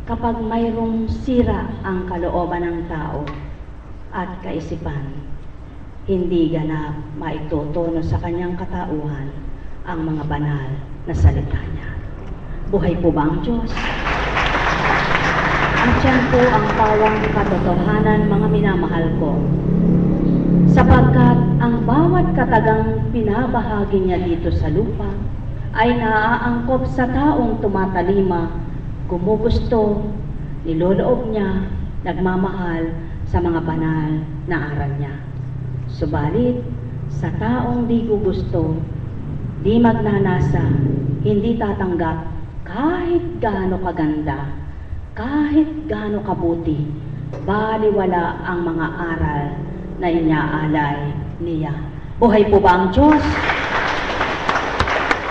kapag mayroong sira ang kalooban ng tao at kaisipan, hindi ganap maitutuno sa kanyang katauhan ang mga banal na salita niya. Buhay po ba ang Diyos? At yan po ang pawang katotohanan, mga minamahal ko. Sapagkat ang bawat katagang pinabahagi niya dito sa lupa ay naaangkop sa taong tumatalima, gumugusto, niloloob niya, nagmamahal sa mga banal na aral niya. Subalit, sa taong di gugusto, di magnanasa, hindi tatanggap kahit gaano kaganda, kahit gaano kabuti, baliwala ang mga aral na inyaalay niya. Buhay po ba ang Diyos?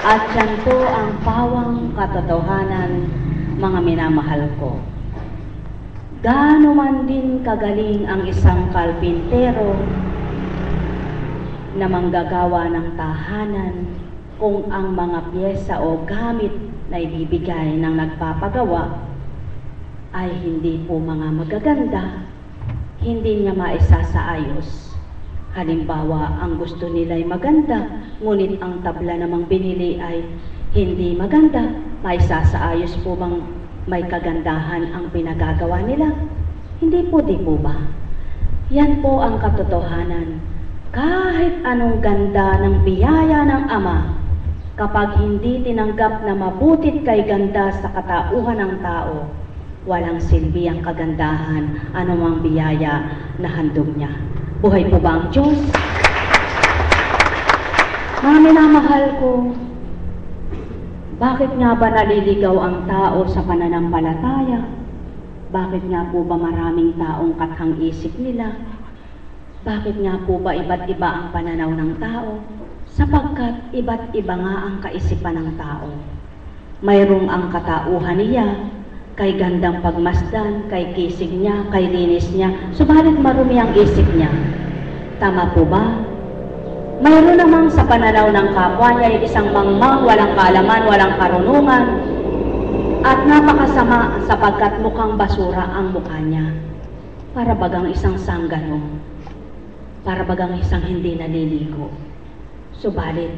At yan po ang pawang katotohanan, mga minamahal ko. Gaano man din kagaling ang isang kalpintero na manggagawa ng tahanan, kung ang mga pyesa o gamit na ibibigay ng nagpapagawa ay hindi po mga magaganda, hindi niya maisasaayos. Halimbawa, ang gusto nila ay maganda, ngunit ang tabla namang binili ay hindi maganda, maisasaayos po bang may kagandahan ang pinagagawa nila? Hindi po, di po ba? Yan po ang katotohanan. Kahit anong ganda ng biyaya ng Ama, kapag hindi tinanggap na mabutit kay ganda sa katauhan ng tao, walang silbi ang kagandahan, anumang biyaya na handog niya. Buhay po ba ang Diyos? Mga minamahal ko, bakit nga ba naliligaw ang tao sa pananampalataya? Bakit nga po ba maraming taong kathang isip nila? Bakit nga po ba iba't iba ang pananaw ng tao? Sapagkat iba't iba nga ang kaisipan ng tao. Mayroong ang katauhan niya, kay gandang pagmasdan, kay kisig niya, kay linis niya, subalit marumi ang isip niya. Tama po ba? Mayroon namang sa pananaw ng kapwa niya isang mangmang, walang kaalaman, walang karunungan, at napakasama sapagkat mukhang basura ang mukha niya. Para bagang isang sanggano, para bagang isang hindi naliligo. Subalit,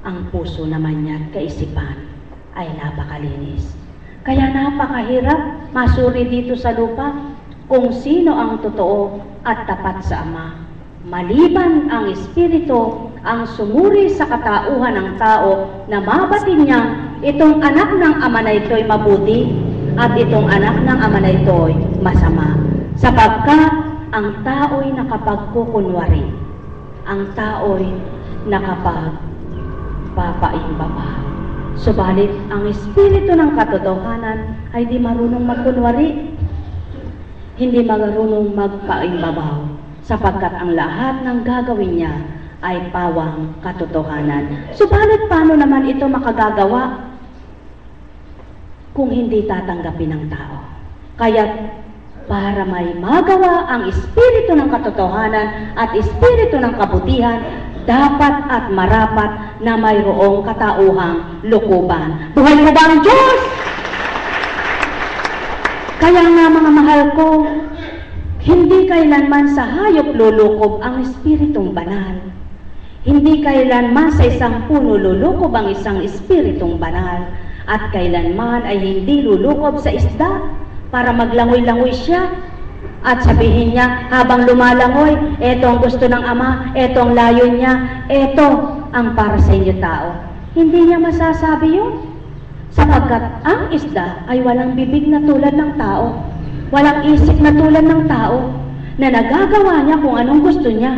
ang puso naman niya at kaisipan ay napakalinis. Kaya napakahirap masuri dito sa lupa kung sino ang totoo at tapat sa Ama. Maliban ang Espiritu ang sumuri sa katauhan ng tao na mabatid niya itong anak ng Ama na ito'y mabuti at itong anak ng Ama na ito'y masama. Sapagkat ang tao'y nakapagkukunwari, ang tao'y nakapagpapaimbaba. Subalit, ang Espiritu ng katotohanan ay di marunong magkunwari, hindi marunong magpaimbabaw, sapagkat ang lahat ng gagawin niya ay pawang katotohanan. Subalit, paano naman ito makagagawa kung hindi tatanggapin ng tao? Kaya, para may magawa ang Espiritu ng katotohanan at Espiritu ng kabutihan, dapat at marapat na mayroong katauhang lukuban. Buhay mo ba ang Diyos? Kaya nga, mga mahal ko, hindi kailanman sa hayop lulukob ang Espiritong banal. Hindi kailanman sa isang puno lulukob ang isang Espiritong banal. At kailanman ay hindi lulukob sa isda para maglangoy-langoy siya. At sabihin niya, habang lumalangoy, eto ang gusto ng Ama, eto ang layo niya, eto ang para sa inyo tao. Hindi niya masasabi yun. Sapagkat ang isda ay walang bibig na tulad ng tao, walang isip na tulad ng tao, na nagagawa niya kung anong gusto niya.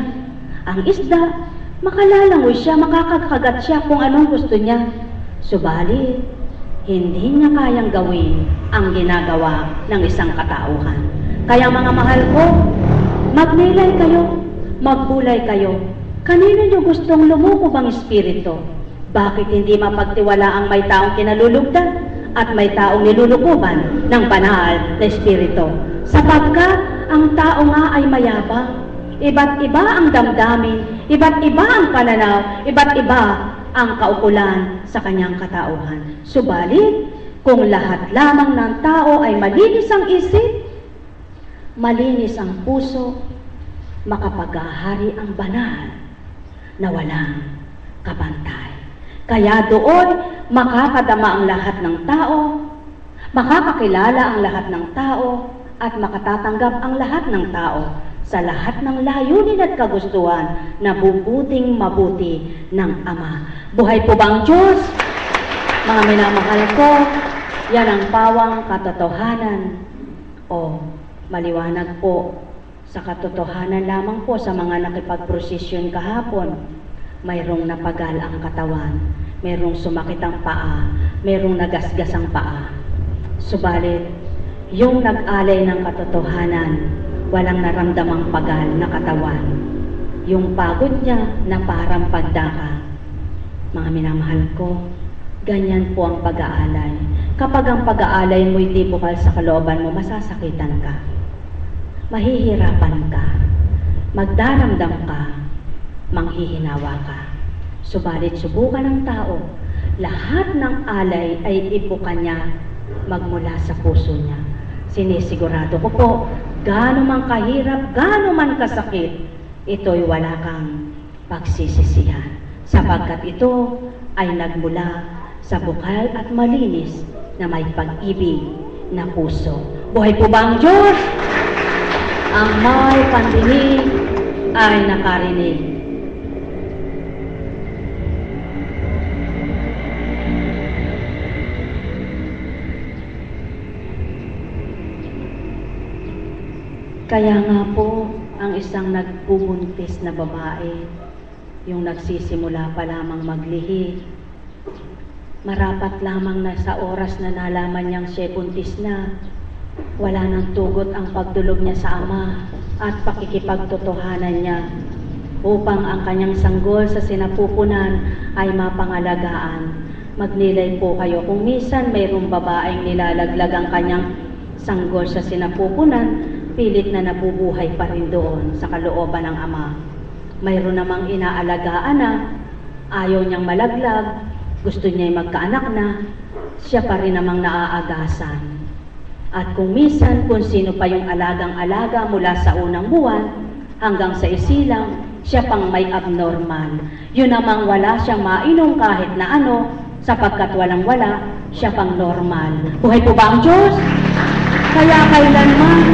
Ang isda, makalalangoy siya, makakakagat siya kung anong gusto niya. Subalit, hindi niya kayang gawin ang ginagawa ng isang katauhan. Kaya mga mahal ko, magnilay kayo, magbulay kayo. Kanino nyo gustong lumukob ang Espiritu? Bakit hindi mapagtiwala ang may taong kinalulugdan at may taong nilulukuban ng banal na Espiritu? Sapagkat ang tao nga ay mayabang. Iba't iba ang damdamin, iba't iba ang pananaw, iba't iba ang kaukulan sa kanyang katauhan. Subalit, Kung lahat lamang ng tao ay malinis ang isip, malinis ang puso, makapaghahari ang banal na walang kabantay. Kaya doon makakadama ang lahat ng tao, makakakilala ang lahat ng tao, at makatatanggap ang lahat ng tao sa lahat ng layunin at kagustuhan na bubuting mabuti ng Ama. Buhay po bang Diyos? Mga minamahal ko, yan ang pawang katotohanan. O maliwanag po sa katotohanan lamang po sa mga nakipagprosesyon kahapon. Mayroong napagal ang katawan, mayroong sumakit ang paa, mayroong nagasgas ang paa. Subalit, yung nag-alay ng katotohanan, walang naramdamang pagal na katawan. Yung pagod niya na parang pagdaka. Mga minamahal ko, ganyan po ang pag-aalay. Kapag ang pag-aalay mo'y di bukal sa kalooban mo, masasakitan ka. Mahihirapan ka. Magdaramdam ka. Manghihinawa ka. Subalit subukan ng tao, lahat ng alay ay ibuka niya magmula sa puso niya. Sinisigurado ko po, gaano man kahirap, gaano man kasakit, ito'y wala kang pagsisisihan. Sapagkat ito ay nagmula sa bukal at malinis na may pag-ibig na puso. Buhay po ba ang Diyos? Ang may pandinig ay nakarinig. Kaya nga po, ang isang nagbubuntis na babae, yung nagsisimula pa lamang maglihi, marapat lamang na sa oras na nalaman niyang siya buntis na, wala nang tugot ang pagdulog niya sa Ama at pakikipagtotohanan niya upang ang kanyang sanggol sa sinapupunan ay mapangalagaan. Magnilay po kayo kung minsan mayroong babaeng nilalaglag ang kanyang sanggol sa sinapupunan, pilit na nabubuhay pa rin doon sa kalooban ng Ama. Mayroon namang inaalagaan na ayaw niyang malaglag, gusto niya'y magkaanak na, siya pa rin namang naaagasan. At kung minsan, kung sino pa yung alagang-alaga mula sa unang buwan hanggang sa isilang, siya pang may abnormal. Yun namang wala siyang mainom kahit na ano, sapagkat walang-wala, siya pang normal. Buhay po ba ang Diyos? Kaya kailanman,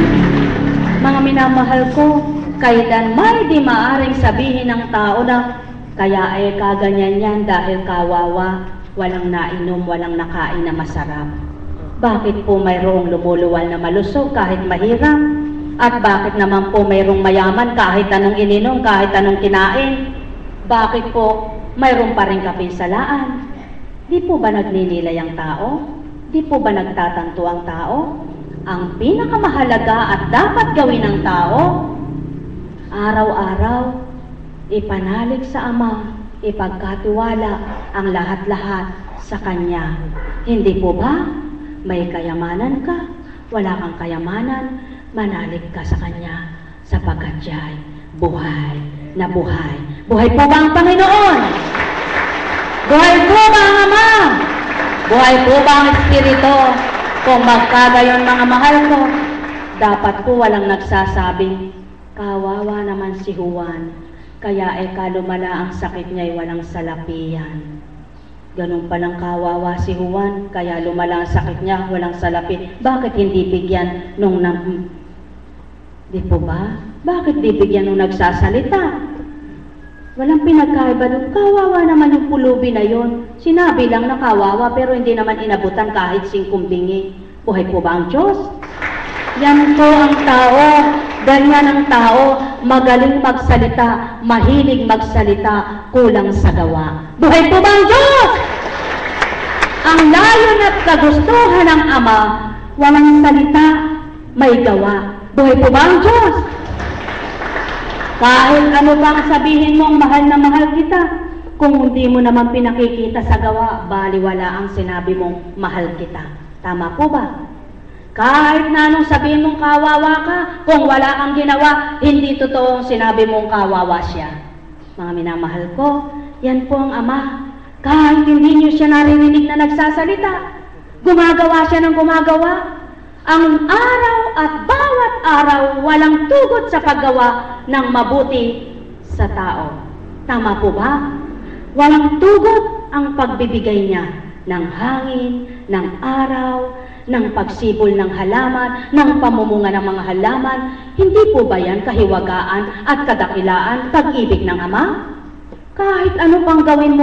mga minamahal ko, kailanman di maaring sabihin ng tao na kaya ay kaganyan yan dahil kawawa, walang nainom, walang nakain na masarap. Bakit po mayroong lumuluwal na malusog kahit mahirap? At bakit naman po mayroong mayaman kahit anong ininom, kahit anong kinain? Bakit po mayroong pa rin kapinsalaan? Di po ba nagninilay ang tao? Di po ba nagtatanto ang tao? Ang pinakamahalaga at dapat gawin ng tao, araw-araw, ipanalig sa Ama, ipagkatiwala ang lahat-lahat sa Kanya. Hindi po ba? May kayamanan ka, wala kang kayamanan, manalig ka sa Kanya, sapagkat siya'y buhay na buhay. Buhay po ba ang Panginoon? Buhay po ba ang Ama? Buhay po ba ang Espiritu? Kung magkagayon mga mahal ko, dapat po walang nagsasabing, kawawa naman si Juan, kaya ay kalumala ang sakit niya'y walang salapian. Ganun palang kawawa si Juan, kaya lumala ang sakit niya, walang salapi. Bakit hindi bigyan nung di po ba? Bakit di bigyan nung nagsasalita? Walang pinagkaiba doon. Kawawa naman yung pulubi na yon. Sinabi lang na kawawa pero hindi naman inabutan kahit 5 bingi. Buhay po ba ang Diyos? Yan po ang tao. Ganyan ang tao. Magaling magsalita, mahilig magsalita, kulang sa gawa. Buhay po ba ang Diyos? Ang layon at kagustuhan ng Ama, walang salita, may gawa. Buhay po ba ang Diyos? Kahit ano bang sabihin mong mahal na mahal kita, kung hindi mo naman pinakikita sa gawa, baliwala ang sinabi mong mahal kita. Tama po ba? Kahit na anong sabihin mong kawawa ka, kung wala kang ginawa, hindi totoo ang sinabi mong kawawa siya. Mga minamahal ko, yan po ang Ama. Kahit hindi niyo siya naririnig na nagsasalita, Gumagawa siya ng gumagawa. Ang araw at bawat araw walang tugot sa paggawa ng mabuti sa tao. Tama po ba? Walang tugot ang pagbibigay niya ng hangin, ng araw, ng pagsibol ng halaman, ng pamumunga ng mga halaman. Hindi po ba yan kahiwagaan at kadakilaan, pag-ibig ng Ama? Kahit ano pang gawin mo